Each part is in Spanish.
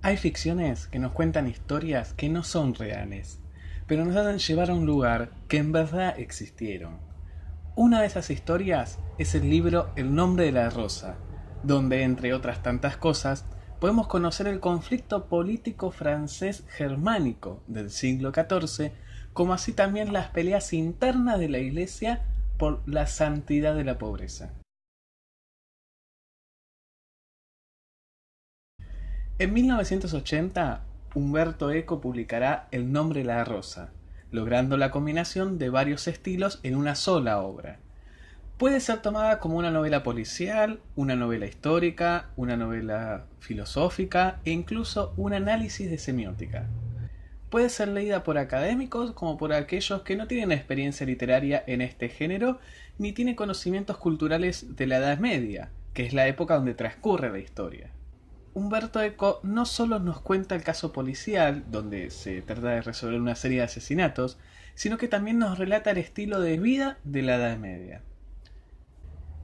Hay ficciones que nos cuentan historias que no son reales, pero nos hacen llevar a un lugar que en verdad existieron. Una de esas historias es el libro El nombre de la rosa, donde, entre otras tantas cosas, podemos conocer el conflicto político francés germánico del siglo XIV, como así también las peleas internas de la Iglesia por la santidad de la pobreza. En 1980, Umberto Eco publicará El nombre de la rosa, logrando la combinación de varios estilos en una sola obra. Puede ser tomada como una novela policial, una novela histórica, una novela filosófica e incluso un análisis de semiótica. Puede ser leída por académicos como por aquellos que no tienen experiencia literaria en este género ni tienen conocimientos culturales de la Edad Media, que es la época donde transcurre la historia. Humberto Eco no solo nos cuenta el caso policial, donde se trata de resolver una serie de asesinatos, sino que también nos relata el estilo de vida de la Edad Media.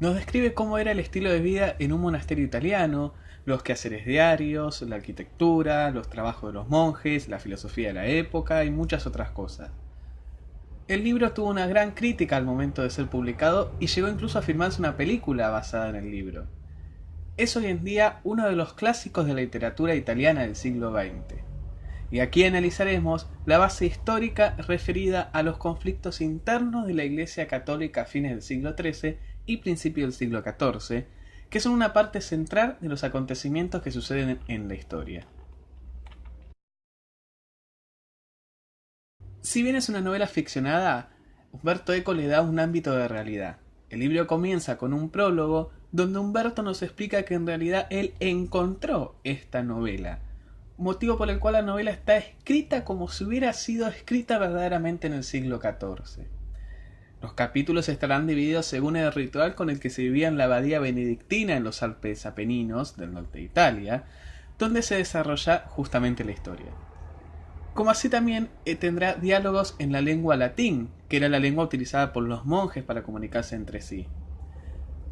Nos describe cómo era el estilo de vida en un monasterio italiano, los quehaceres diarios, la arquitectura, los trabajos de los monjes, la filosofía de la época y muchas otras cosas. El libro tuvo una gran crítica al momento de ser publicado y llegó incluso a filmarse una película basada en el libro. Es hoy en día uno de los clásicos de la literatura italiana del siglo XX. Y aquí analizaremos la base histórica referida a los conflictos internos de la Iglesia Católica a fines del siglo XIII y principios del siglo XIV, que son una parte central de los acontecimientos que suceden en la historia. Si bien es una novela ficcionada, Umberto Eco le da un ámbito de realidad. El libro comienza con un prólogo donde Umberto nos explica que en realidad él encontró esta novela, motivo por el cual la novela está escrita como si hubiera sido escrita verdaderamente en el siglo XIV. Los capítulos estarán divididos según el ritual con el que se vivía en la abadía benedictina en los Alpes Apeninos del norte de Italia, donde se desarrolla justamente la historia. Como así también tendrá diálogos en la lengua latín, que era la lengua utilizada por los monjes para comunicarse entre sí.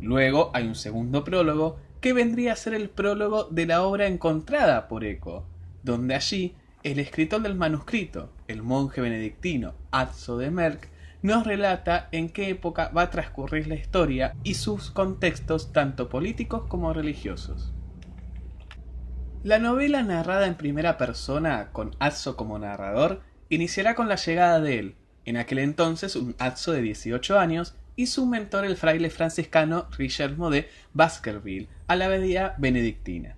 Luego hay un segundo prólogo, que vendría a ser el prólogo de la obra encontrada por Eco, donde allí el escritor del manuscrito, el monje benedictino Azzo de Merck, nos relata en qué época va a transcurrir la historia y sus contextos tanto políticos como religiosos. La novela, narrada en primera persona con Azzo como narrador, iniciará con la llegada de él, en aquel entonces un Azzo de 18 años, y su mentor el fraile franciscano Guillermo de Baskerville, a la abadía benedictina.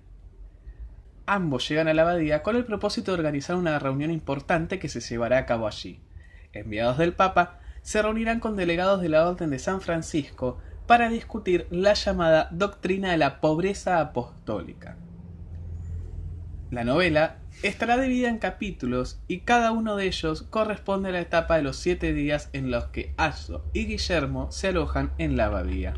Ambos llegan a la abadía con el propósito de organizar una reunión importante que se llevará a cabo allí. Enviados del Papa, se reunirán con delegados de la Orden de San Francisco para discutir la llamada doctrina de la pobreza apostólica. La novela estará dividida en capítulos y cada uno de ellos corresponde a la etapa de los 7 días en los que Azzo y Guillermo se alojan en la abadía.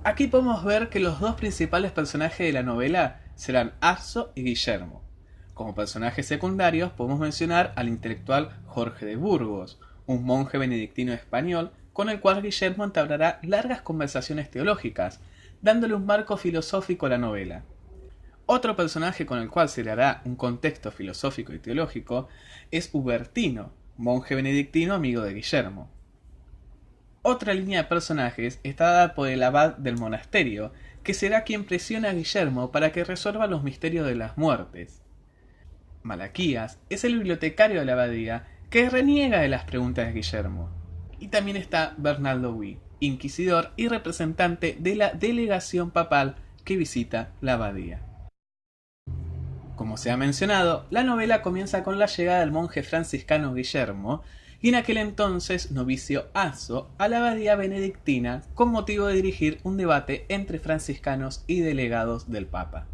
Aquí podemos ver que los dos principales personajes de la novela serán Azzo y Guillermo. Como personajes secundarios podemos mencionar al intelectual Jorge de Burgos, un monje benedictino español con el cual Guillermo entablará largas conversaciones teológicas, dándole un marco filosófico a la novela. Otro personaje con el cual se le hará un contexto filosófico y teológico es Hubertino, monje benedictino amigo de Guillermo. Otra línea de personajes está dada por el abad del monasterio, que será quien presiona a Guillermo para que resuelva los misterios de las muertes. Malaquías es el bibliotecario de la abadía que reniega de las preguntas de Guillermo. Y también está Bernardo Huy, inquisidor y representante de la delegación papal que visita la abadía. Como se ha mencionado, la novela comienza con la llegada del monje franciscano Guillermo y en aquel entonces novicio Azzo a la abadía benedictina con motivo de dirigir un debate entre franciscanos y delegados del Papa.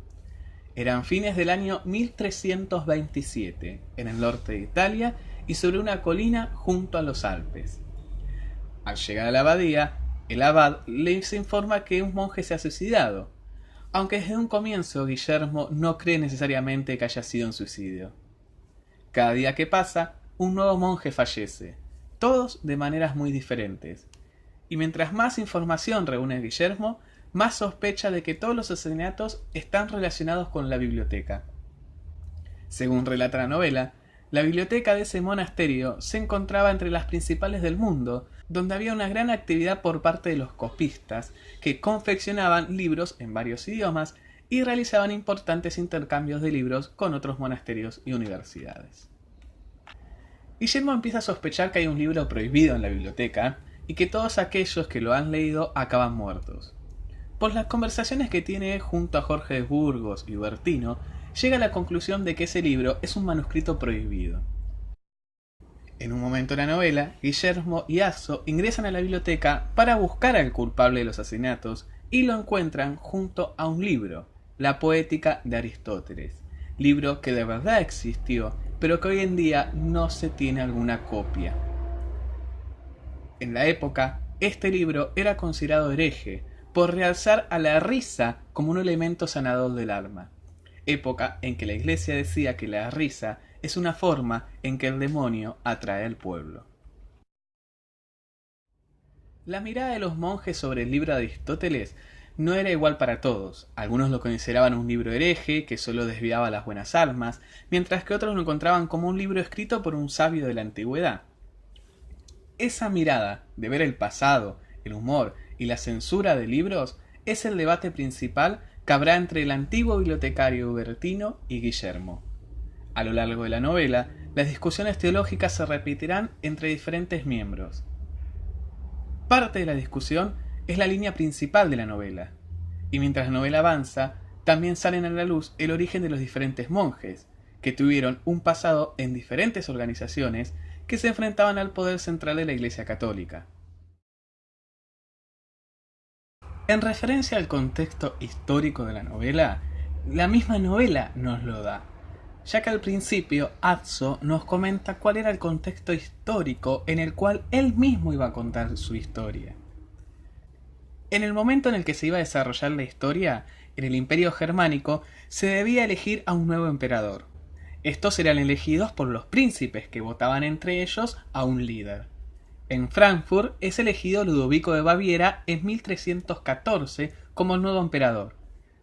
Eran fines del año 1327, en el norte de Italia y sobre una colina junto a los Alpes. Al llegar a la abadía, el abad les informa que un monje se ha suicidado, aunque desde un comienzo Guillermo no cree necesariamente que haya sido un suicidio. Cada día que pasa, un nuevo monje fallece, todos de maneras muy diferentes. Y mientras más información reúne Guillermo, más sospecha de que todos los asesinatos están relacionados con la biblioteca. Según relata la novela, la biblioteca de ese monasterio se encontraba entre las principales del mundo, donde había una gran actividad por parte de los copistas, que confeccionaban libros en varios idiomas y realizaban importantes intercambios de libros con otros monasterios y universidades. Guillermo empieza a sospechar que hay un libro prohibido en la biblioteca y que todos aquellos que lo han leído acaban muertos. Por las conversaciones que tiene junto a Jorge de Burgos y Bertino, llega a la conclusión de que ese libro es un manuscrito prohibido. En un momento de la novela, Guillermo y Azzo ingresan a la biblioteca para buscar al culpable de los asesinatos y lo encuentran junto a un libro, La Poética de Aristóteles, libro que de verdad existió, pero que hoy en día no se tiene alguna copia. En la época, este libro era considerado hereje por realzar a la risa como un elemento sanador del alma, época en que la Iglesia decía que la risa es una forma en que el demonio atrae al pueblo. La mirada de los monjes sobre el libro de Aristóteles no era igual para todos. Algunos lo consideraban un libro hereje que solo desviaba a las buenas almas, mientras que otros lo encontraban como un libro escrito por un sabio de la antigüedad. Esa mirada de ver el pasado, el humor y la censura de libros es el debate principal que habrá entre el antiguo bibliotecario Bertino y Guillermo. A lo largo de la novela, las discusiones teológicas se repetirán entre diferentes miembros. Parte de la discusión es la línea principal de la novela, y mientras la novela avanza, también salen a la luz el origen de los diferentes monjes, que tuvieron un pasado en diferentes organizaciones que se enfrentaban al poder central de la Iglesia Católica. En referencia al contexto histórico de la novela, la misma novela nos lo da, ya que al principio Azzo nos comenta cuál era el contexto histórico en el cual él mismo iba a contar su historia. En el momento en el que se iba a desarrollar la historia, en el Imperio Germánico se debía elegir a un nuevo emperador. Estos eran elegidos por los príncipes, que votaban entre ellos a un líder. En Frankfurt es elegido Ludovico de Baviera en 1314 como el nuevo emperador,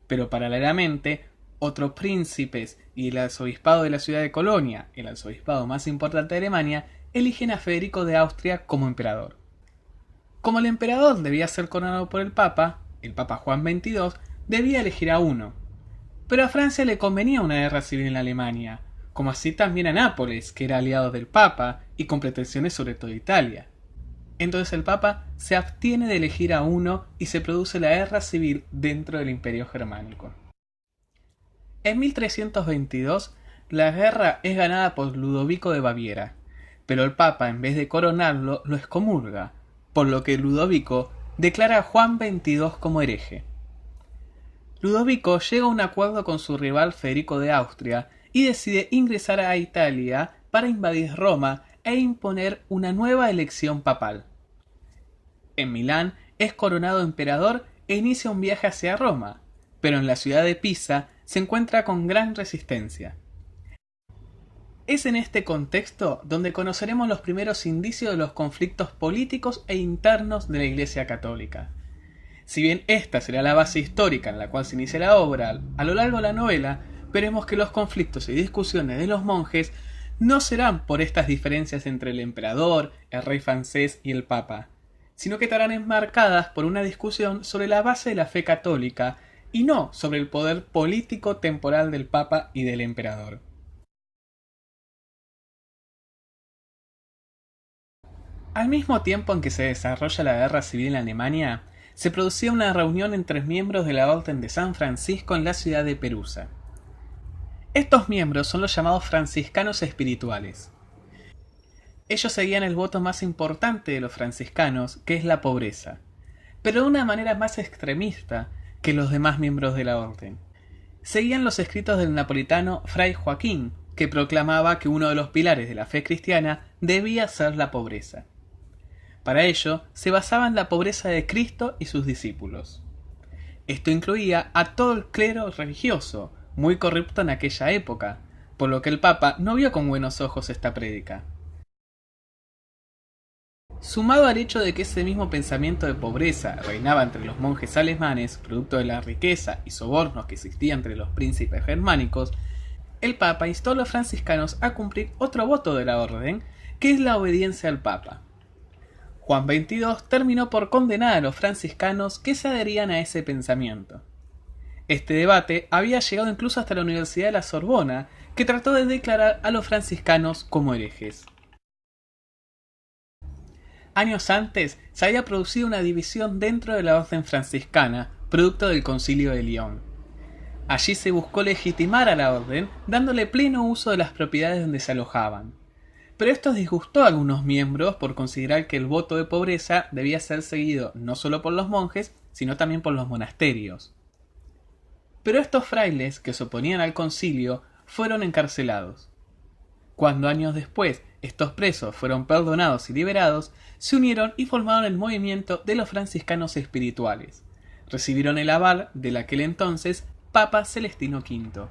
pero paralelamente otros príncipes y el arzobispado de la ciudad de Colonia, el arzobispado más importante de Alemania, eligen a Federico de Austria como emperador. Como el emperador debía ser coronado por el Papa Juan XXII debía elegir a uno, pero a Francia le convenía una guerra civil en Alemania, como así también a Nápoles, que era aliado del Papa y con pretensiones sobre toda Italia. Entonces el Papa se abstiene de elegir a uno y se produce la guerra civil dentro del Imperio Germánico. En 1322, la guerra es ganada por Ludovico de Baviera, pero el Papa, en vez de coronarlo, lo excomulga, por lo que Ludovico declara a Juan XXII como hereje. Ludovico llega a un acuerdo con su rival Federico de Austria y decide ingresar a Italia para invadir Roma e imponer una nueva elección papal. En Milán es coronado emperador e inicia un viaje hacia Roma, pero en la ciudad de Pisa se encuentra con gran resistencia. Es en este contexto donde conoceremos los primeros indicios de los conflictos políticos e internos de la Iglesia Católica. Si bien esta será la base histórica en la cual se inicia la obra, a lo largo de la novela veremos que los conflictos y discusiones de los monjes no serán por estas diferencias entre el emperador, el rey francés y el papa, sino que estarán enmarcadas por una discusión sobre la base de la fe católica y no sobre el poder político temporal del papa y del emperador. Al mismo tiempo en que se desarrolla la guerra civil en Alemania, se producía una reunión entre miembros de la Orden de San Francisco en la ciudad de Perusa. Estos miembros son los llamados franciscanos espirituales. Ellos seguían el voto más importante de los franciscanos, que es la pobreza, pero de una manera más extremista que los demás miembros de la orden. Seguían los escritos del napolitano Fray Joaquín, que proclamaba que uno de los pilares de la fe cristiana debía ser la pobreza. Para ello, se basaba en la pobreza de Cristo y sus discípulos. Esto incluía a todo el clero religioso, muy corrupto en aquella época, por lo que el Papa no vio con buenos ojos esta prédica. Sumado al hecho de que ese mismo pensamiento de pobreza reinaba entre los monjes alemanes, producto de la riqueza y sobornos que existía entre los príncipes germánicos, el Papa instó a los franciscanos a cumplir otro voto de la orden, que es la obediencia al Papa. Juan XXII terminó por condenar a los franciscanos que se adherían a ese pensamiento. Este debate había llegado incluso hasta la Universidad de la Sorbona, que trató de declarar a los franciscanos como herejes. Años antes se había producido una división dentro de la orden franciscana, producto del Concilio de Lyon. Allí se buscó legitimar a la orden, dándole pleno uso de las propiedades donde se alojaban. Pero esto disgustó a algunos miembros por considerar que el voto de pobreza debía ser seguido no solo por los monjes, sino también por los monasterios. Pero estos frailes, que se oponían al concilio, fueron encarcelados. Cuando años después estos presos fueron perdonados y liberados, se unieron y formaron el movimiento de los franciscanos espirituales. Recibieron el aval del aquel entonces Papa Celestino V.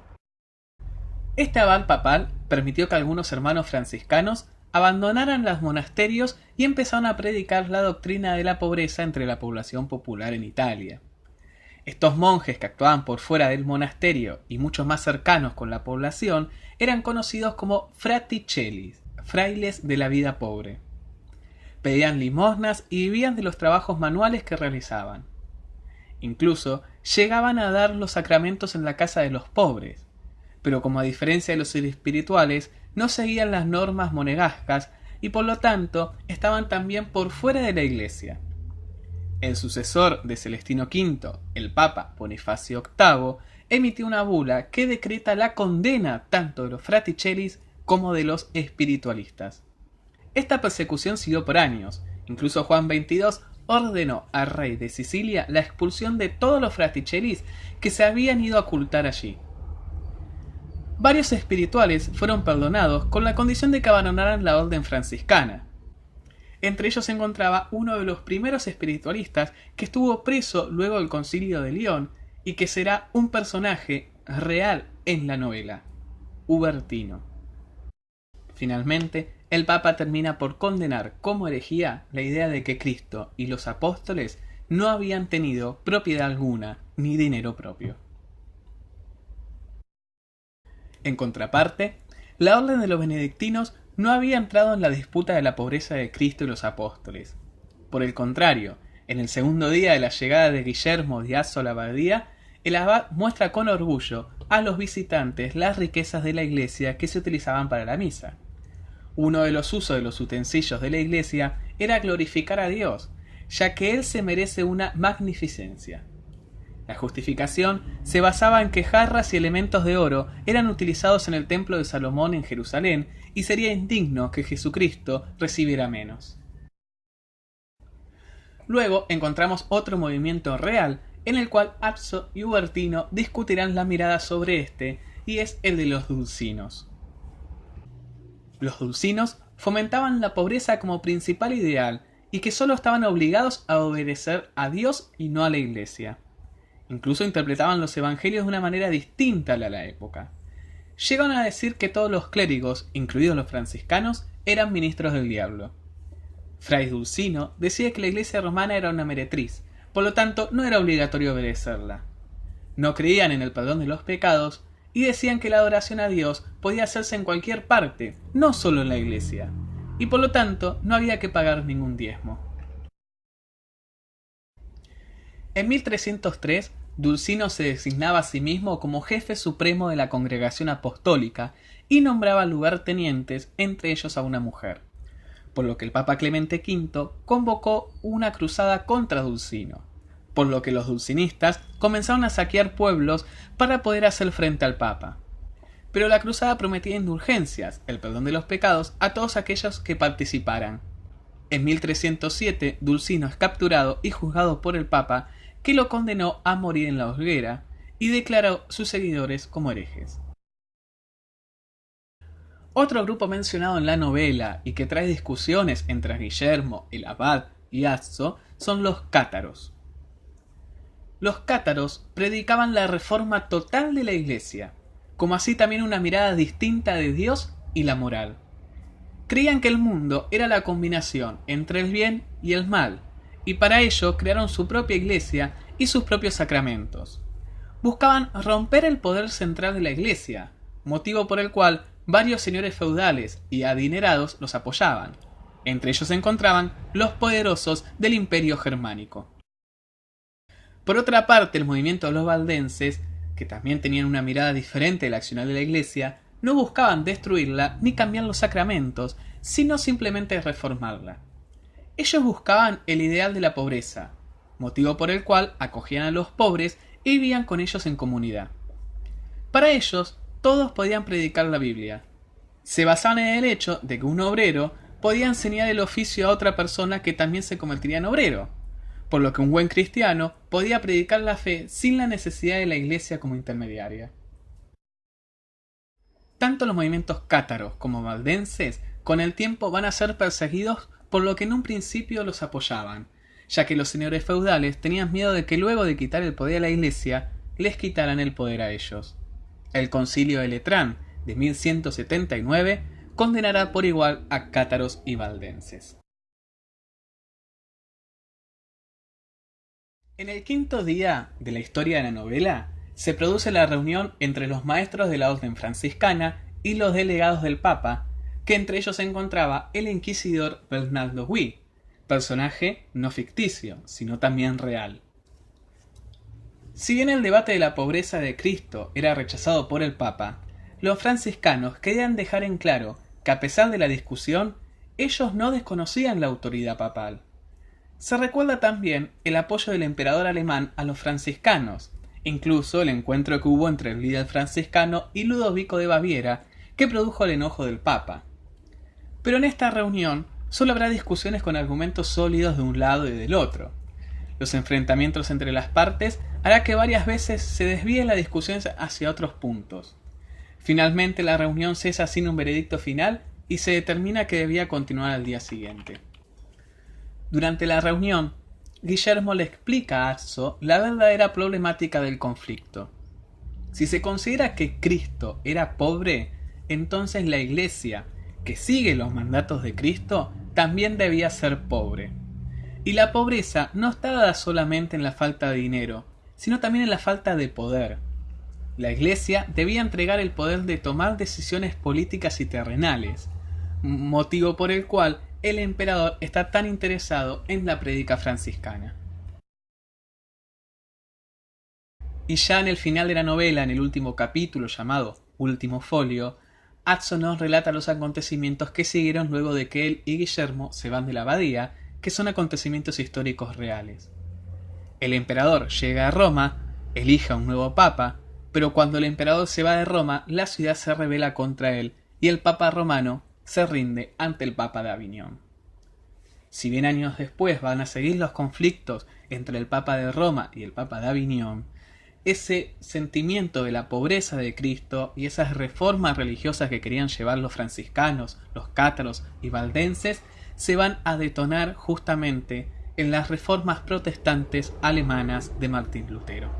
Este aval papal permitió que algunos hermanos franciscanos abandonaran los monasterios y empezaron a predicar la doctrina de la pobreza entre la población popular en Italia. Estos monjes que actuaban por fuera del monasterio y mucho más cercanos con la población eran conocidos como fraticelli, frailes de la vida pobre. Pedían limosnas y vivían de los trabajos manuales que realizaban. Incluso llegaban a dar los sacramentos en la casa de los pobres, pero como a diferencia de los espirituales, no seguían las normas monegascas y por lo tanto estaban también por fuera de la iglesia. El sucesor de Celestino V, el Papa Bonifacio VIII, emitió una bula que decreta la condena tanto de los fraticellis como de los espiritualistas. Esta persecución siguió por años. Incluso Juan XXII ordenó al rey de Sicilia la expulsión de todos los fraticellis que se habían ido a ocultar allí. Varios espirituales fueron perdonados con la condición de que abandonaran la orden franciscana. Entre ellos se encontraba uno de los primeros espiritualistas que estuvo preso luego del Concilio de Lyon y que será un personaje real en la novela, Ubertino. Finalmente, el Papa termina por condenar como herejía la idea de que Cristo y los apóstoles no habían tenido propiedad alguna ni dinero propio. En contraparte, la orden de los benedictinos no había entrado en la disputa de la pobreza de Cristo y los apóstoles. Por el contrario, en el segundo día de la llegada de Guillermo de Azzo a la abadía, el abad muestra con orgullo a los visitantes las riquezas de la iglesia que se utilizaban para la misa. Uno de los usos de los utensilios de la iglesia era glorificar a Dios, ya que Él se merece una magnificencia. La justificación se basaba en que jarras y elementos de oro eran utilizados en el templo de Salomón en Jerusalén y sería indigno que Jesucristo recibiera menos. Luego encontramos otro movimiento real en el cual Azzo y Ubertino discutirán la mirada sobre este, y es el de los dulcinos. Los dulcinos fomentaban la pobreza como principal ideal y que solo estaban obligados a obedecer a Dios y no a la iglesia. Incluso interpretaban los evangelios de una manera distinta a la época. Llegaron a decir que todos los clérigos, incluidos los franciscanos, eran ministros del diablo. Fray Dulcino decía que la iglesia romana era una meretriz, por lo tanto no era obligatorio obedecerla. No creían en el perdón de los pecados y decían que la adoración a Dios podía hacerse en cualquier parte, no solo en la iglesia, y por lo tanto no había que pagar ningún diezmo. En 1303, Dulcino se designaba a sí mismo como jefe supremo de la congregación apostólica y nombraba lugartenientes, entre ellos a una mujer, por lo que el Papa Clemente V convocó una cruzada contra Dulcino, por lo que los dulcinistas comenzaron a saquear pueblos para poder hacer frente al Papa. Pero la cruzada prometía indulgencias, el perdón de los pecados, a todos aquellos que participaran. En 1307, Dulcino es capturado y juzgado por el Papa, que lo condenó a morir en la hoguera y declaró sus seguidores como herejes. Otro grupo mencionado en la novela y que trae discusiones entre Guillermo, el abad y Azzo son los cátaros. Los cátaros predicaban la reforma total de la iglesia, como así también una mirada distinta de Dios y la moral. Creían que el mundo era la combinación entre el bien y el mal, y para ello crearon su propia iglesia y sus propios sacramentos. Buscaban romper el poder central de la iglesia, motivo por el cual varios señores feudales y adinerados los apoyaban. Entre ellos se encontraban los poderosos del Imperio Germánico. Por otra parte, el movimiento de los valdenses, que también tenían una mirada diferente del accionar de la iglesia, no buscaban destruirla ni cambiar los sacramentos, sino simplemente reformarla. Ellos buscaban el ideal de la pobreza, motivo por el cual acogían a los pobres y vivían con ellos en comunidad. Para ellos, todos podían predicar la Biblia. Se basaban en el hecho de que un obrero podía enseñar el oficio a otra persona que también se convertiría en obrero, por lo que un buen cristiano podía predicar la fe sin la necesidad de la iglesia como intermediaria. Tanto los movimientos cátaros como valdenses con el tiempo van a ser perseguidos por lo que en un principio los apoyaban, ya que los señores feudales tenían miedo de que luego de quitar el poder a la iglesia, les quitaran el poder a ellos. El concilio de Letrán de 1179 condenará por igual a cátaros y valdenses. En el quinto día de la historia de la novela, se produce la reunión entre los maestros de la orden franciscana y los delegados del Papa, que entre ellos se encontraba el inquisidor Bernardo Gui, personaje no ficticio, sino también real. Si bien el debate de la pobreza de Cristo era rechazado por el Papa, los franciscanos querían dejar en claro que a pesar de la discusión, ellos no desconocían la autoridad papal. Se recuerda también el apoyo del emperador alemán a los franciscanos, incluso el encuentro que hubo entre el líder franciscano y Ludovico de Baviera, que produjo el enojo del Papa. Pero en esta reunión solo habrá discusiones con argumentos sólidos de un lado y del otro. Los enfrentamientos entre las partes hará que varias veces se desvíe la discusión hacia otros puntos. Finalmente la reunión cesa sin un veredicto final y se determina que debía continuar al día siguiente. Durante la reunión, Guillermo le explica a Azzo la verdadera problemática del conflicto. Si se considera que Cristo era pobre, entonces la Iglesia, que sigue los mandatos de Cristo, también debía ser pobre. Y la pobreza no está dada solamente en la falta de dinero, sino también en la falta de poder. La Iglesia debía entregar el poder de tomar decisiones políticas y terrenales, motivo por el cual el emperador está tan interesado en la prédica franciscana. Y ya en el final de la novela, en el último capítulo llamado Último Folio, Azzo nos relata los acontecimientos que siguieron luego de que él y Guillermo se van de la abadía, que son acontecimientos históricos reales. El emperador llega a Roma, elige a un nuevo papa, pero cuando el emperador se va de Roma, la ciudad se rebela contra él y el papa romano se rinde ante el papa de Aviñón. Si bien años después van a seguir los conflictos entre el papa de Roma y el papa de Aviñón, ese sentimiento de la pobreza de Cristo y esas reformas religiosas que querían llevar los franciscanos, los cátaros y valdenses se van a detonar justamente en las reformas protestantes alemanas de Martín Lutero.